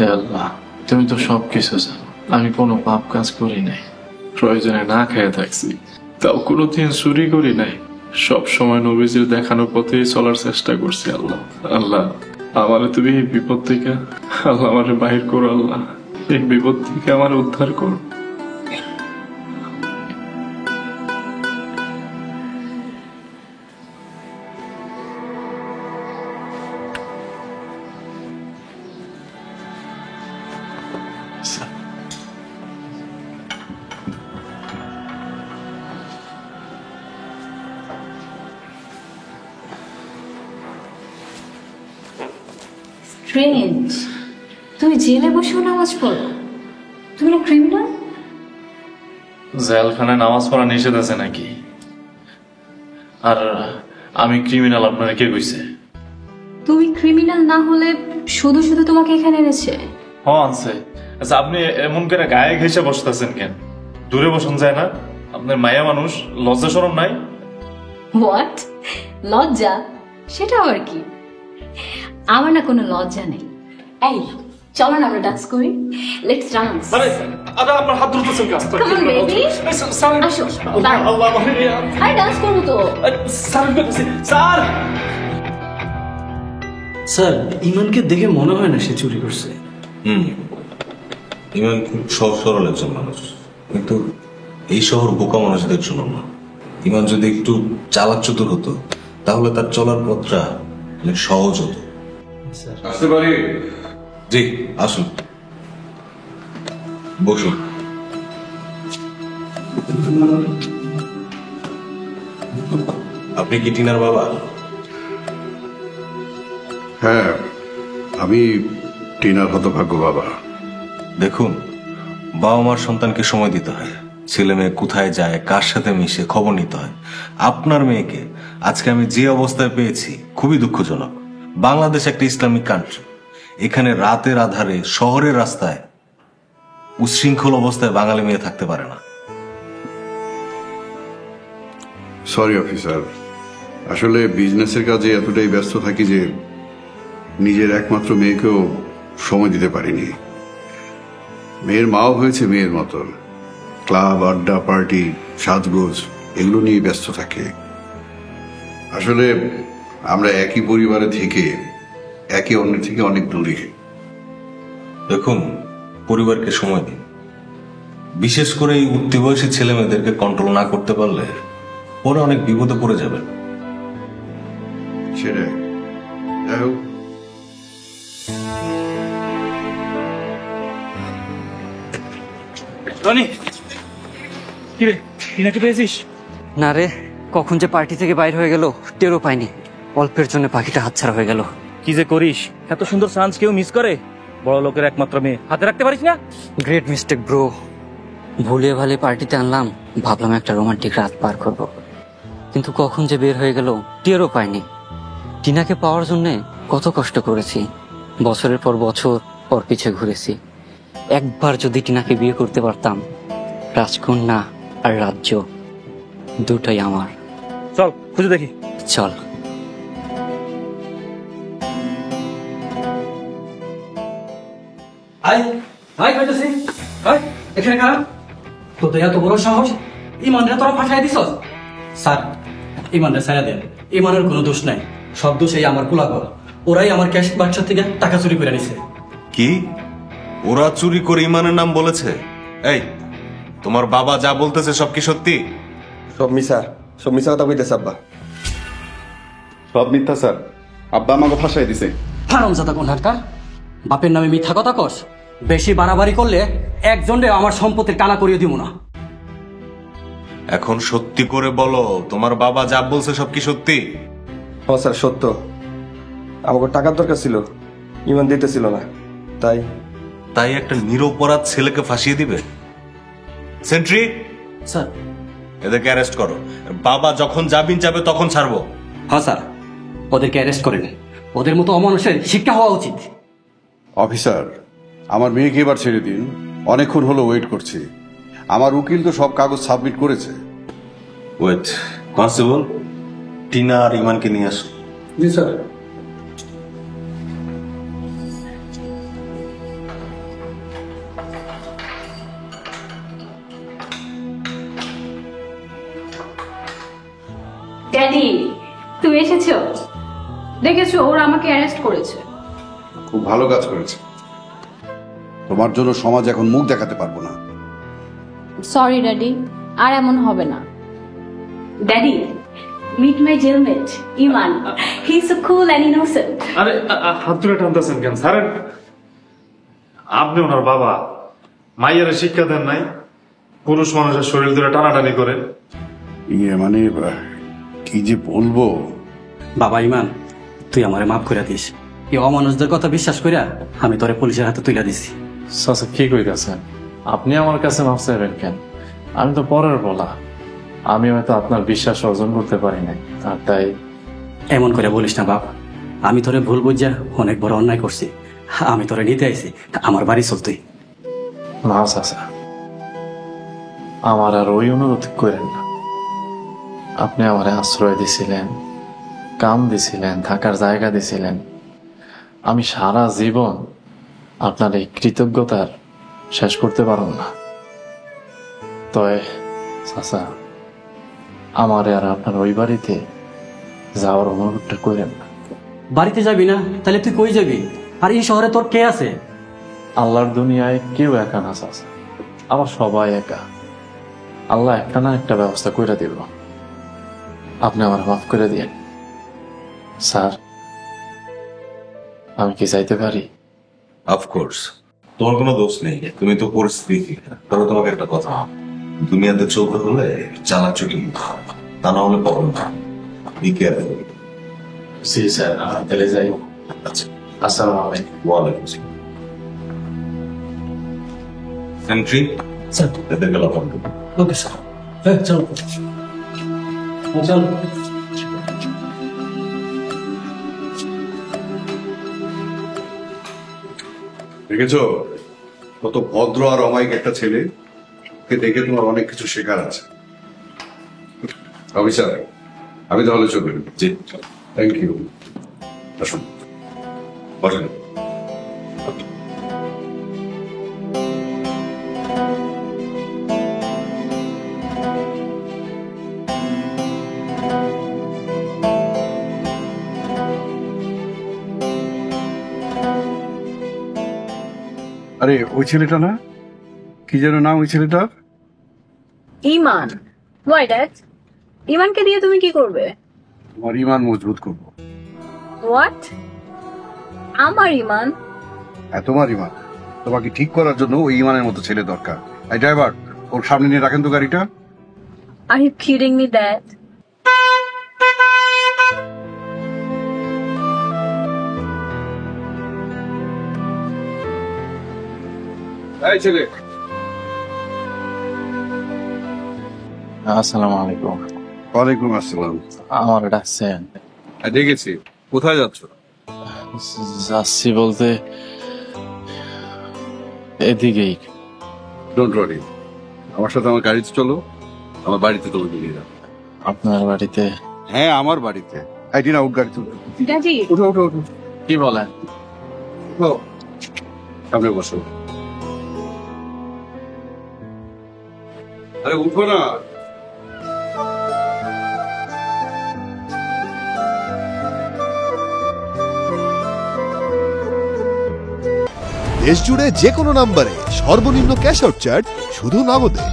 হে আল্লাহ, তুমি তো সবকিছু জানো। আমি কোনো পাপ কাজ করি নাই, প্রয়োজনে না খেয়ে থাকছি, তাও কোনোদিন চুরি করি নাই। সব সময় নবীজির দেখানো পথেই চলার চেষ্টা করছি। আল্লাহ আল্লাহ, আমারে তুমি এই বিপদ থেকে, আল্লাহ আমারে বাহির করো। আল্লাহ, এই বিপদ থেকে আমার উদ্ধার করো। স্ট্রেঞ্জ, তুমি জেলে বসেও নামাজ পড়ো? তুমি না ক্রিমিনাল? জেলখানায় নামাজ পড়া নিষেধ আছে নাকি? আর আমি ক্রিমিনাল আপনারা কে কইছে? তুমি ক্রিমিনাল না হলে শুধু শুধু তোমাকে এখানে এনেছে? আনছে। আচ্ছা, আপনি এমন করে গায়ে ঘেসে বসতেছেন কেন? দূরে বসুন যায় না? আপনার মায়া মানুষ, লজ্জা শরম নাই? হোয়াট? লজ্জা? সেটা আবার কি? আমার না কোনো লজ্জা নেই। এই চলো না আমরা ডান্স করি। Let's dance. আরে আপনার হাত ধরতেছেন কেন? কাম অন বেবি, আসো। আরে ডান্স করবো তো। স্যার, স্যার, ইমানকে দেখে মনে হয় না সে চুরি করছে। ইমান খুব সহজ সরল একজন মানুষ, কিন্তু এই শহর বোকা মানুষদের জন্য না। ইমান যদি একটু চালাক চতুর হতো তাহলে তার চলার পথটা অনেক সহজ হতো। আসতে পারি? জি আসুন, বসুন। আপনি কি টিনার বাবা? হ্যাঁ, আমি টিনার হতভাগ্য বাবা। দেখুন, বাবা মার সন্তানকে সময় দিতে হয়। ছেলে মেয়ে কোথায় যায়, কার সাথে মিশে খবর নিতে হয়। আপনার মেয়েকে আজকে আমি যে অবস্থায় পেয়েছি খুবই দুঃখজনক। বাংলাদেশ একটা ইসলামিক কান্ট্রি, এখানে রাতের আধারে শহরের রাস্তায় উচ্ছৃঙ্খল অবস্থায় বাঙালি মেয়ে থাকতে পারে না। সরি অফিসার, আসলে বিজনেসের কাজে এতটাই ব্যস্ত থাকি যে নিজের একমাত্র মেয়েকেও সময় দিতে পারিনি। মেয়ের মাও হয়েছে মেয়ের মতন, ক্লাব, আড্ডা, পার্টি, সাজগোজ এগুলো নিয়ে ব্যস্ত থাকে। আসলে আমরা একই পরিবারে থেকে একে অন্যের থেকে অনেক দূরে। দেখুন, পরিবারকে সময় দিন। বিশেষ করে এই উঠতি বয়সী ছেলে মেয়েদেরকে কন্ট্রোল না করতে পারলে পরে অনেক বিপদে পড়ে যাবেন। সেটাই। যাই হোক, রনি, কি রে, টিনাকে পেয়েছিস? না রে, কখন যে পার্টি থেকে বাইর হয়ে গেল টেরও পাইনি। অল্পের জন্য পাখিটা হাতছাড়া হয়ে গেল। কি যে করিস, এত সুন্দর চান্স কেউ মিস করে? বড় লোকের একমাত্র মেয়ে হাতে রাখতে পারিস না? Great mistake bro. ভুলিয়ে ভালে পার্টিতে আনলাম, ভাবলাম একটা রোমান্টিক রাত পার করব, কিন্তু কখন যে বের হয়ে গেল টেরও পাইনি। টিনাকে পাওয়ার জন্য কত কষ্ট করেছি, বছরের পর বছর পর পিছে ঘুরেছি। একবার যদি টিনাকে বিয়ে করতে পারতাম, রাজকন্যা আর রাজ্য দুটাই আমার। চল খুঁজে দেখি। চল। আয় আয় কইতেছি, আয় এখানে খারাপ। তোদের এত বড় সাহস, ইমানরে তোরা ফাঁসাই দিছস? স্যার, ইমানরে ছাড়া দেন। ইমানের কোনো দোষ নাই, সব দোষ এই আমার কুলাগর। ওরাই আমার ক্যাশ বাক্সের থেকে টাকা চুরি করে নিছে। কি ওরা চুরি করে ইমানের নাম বলেছে? এই, তোমার বাবা যা বলতেছে সব কি সত্যি? সব মিশা কথা কইতেছে আব্বা। সব মিথ্যা স্যার, আব্বা আমাকে ফাঁসাই দিছে। হারামজাদা কোনহাটকার, বাপের নামে মিথ্যা কথা কস? বেশি বাড়াবাড়ি করলে একজনরে আমার সম্পত্তির কানা করিয়ে দিব না। এখন সত্যি করে বলো, তোমার বাবা যা বলছে সব কি সত্যি? হ্যাঁ স্যার, সত্য। আমাকে টাকার দরকার ছিল, ইমান দিতেছিল না, তাই তাই একটা নিরপরাধ ছেলেকে ফাঁসিয়ে দিবে? Sentry, sir. এদেরকে অ্যারেস্ট করো। বাবা যখন জামিন যাবে তখন ছাড়বো। হ্যাঁ স্যার, ওদেরকে অ্যারেস্ট করেন। ওদের মতো অমানুষের শিক্ষা হওয়া উচিত। অফিসার, আমার মেয়েকে এবার ছেড়ে দিন, অনেকক্ষণ হলো ওয়েট করছি। আমার উকিল তো সব কাগজ সাবমিট করেছে। ওয়েট, কনস্টেবল, টিনা আর ইমানকে নিয়ে আসো। জি স্যার। ড্যাডি তুমি এসেছো? দেখেছো ওরা আমাকে অ্যারেস্ট করেছে। খুব ভালো কাজ করেছে। তোমার জন্য সমাজ এখন মুখ দেখাতে পারবো না। সরি ড্যাডি, আর এমন হবে না। Daddy, meet my jailmate Iman, he is so cool and innocent. আরে হাত ধরে টানতেছেন কেন স্যার? আপনি ওনার বাবা, মাইয়ারে শিক্ষা দেন নাই? পুরুষ মানুষের শরীর ধরে টানাটানি করে। মানে কি যে বলবো। বাবা ইমান, তুই আমারে মাফ করে দিস। এই অমানুষদের কথা বিশ্বাস করিয়া আমি তোরে পুলিশের হাতে তুলে দিছি। চাচা কি কইতাছেন? আপনি আমার কাছে মাফ চাইবেন কেন? আমি তো পরের বলা, আমি হয়তো আপনার বিশ্বাস অর্জন করতে পারি নাই, আর তাই। এমন করে বলিস না বাপ, আমি তোরে ভুল বুঝা অনেক বড় অন্যায় করছি। আমি তোরে নিতে আইছি, আমার বাড়ি চল তুই। না চাচা, আমার আর ওই অনুরোধ করেন না। আপনি আমার আশ্রয় দিছিলেন, কাম দিছিলেন, থাকার জায়গা দিছিলেন। আমি সারা জীবন আপনার এই কৃতজ্ঞতার শেষ করতে পারব না। তবে চাচা, আমার আর আপনার ওই বাড়িতে যাওয়ার অনুরোধটা করেন না। বাড়িতে যাবি না? তাহলে তুই কই যাবি? আর এই শহরে তোর কে আছে? আল্লাহর দুনিয়ায় কেউ একা না চাচা, আবার সবাই একা। আল্লাহ একটা না একটা ব্যবস্থা করে দিব। আপনি আমার মাফ করে দিন স্যার। আমি কি চাইতে পারি? অফকোর্স, তোমার কোনো দোষ নেই, তুমি তো পরিস্থিতি। তবে তোমাকে একটা কথা, দুনিয়াতে চলতে হলে চালাচুটি তা না হলে প্রবলেম না। Be careful. জি স্যার, তাহলে যাই। আচ্ছা, আসসালামু আলাইকুম। ওয়ালাইকুম আসসালাম। সেন্ট্রি স্যার, এদেরকে লবণ দেবো। Okay sir. হ্যাঁ চল চল। দেখেছো কত ভদ্র আর অমায়িক একটা ছেলে। ওকে দেখে তোমার অনেক কিছু শেখার আছে। অফিসার, আমি তাহলে চলবেন। জি, থ্যাংক ইউ। আসুন। বসেন। আরে ওই ছেলেটা না, কি যেন নাম ওই ছেলেটার? ইমান। Why dad? ইমানকে দিয়ে তুমি কি করবে? তোমার ইমান মজবুত করবো। হোয়াট? আমার ইমান? হ্যাঁ, তোমার ইমান। তোমাকে ঠিক করার জন্য ওই ইমানের মতো ছেলে দরকার। এই ড্রাইভার, ওর সামনে নিয়ে রাখেন তো গাড়িটা। Are you kidding me dad? এই ছেলে। আসসালামু আলাইকুম। ওয়ালাইকুম আসসালাম। আমার ডাকছেন? দেখেছি। কোথায় যাচ্ছ? যাচ্ছি বলতে এদিকেই। ডোন্ট ওয়ারি, আমার সাথে আমার গাড়িতে চলো, আমার বাড়িতে তোমাকে নিয়ে যাবো। আপনার বাড়িতে? হ্যাঁ, আমার বাড়িতে। এই টিনা, উঠ গাড়িতে উঠো। ড্যাডি, উঠো উঠো উঠো। কি বলেন? উঠো, সামনে বসো। আরে উঠো না। দেশ জুড়ে যে কোনো নম্বরে সর্বনিম্ন ক্যাশ আউট চার্জ শুধু নগদে।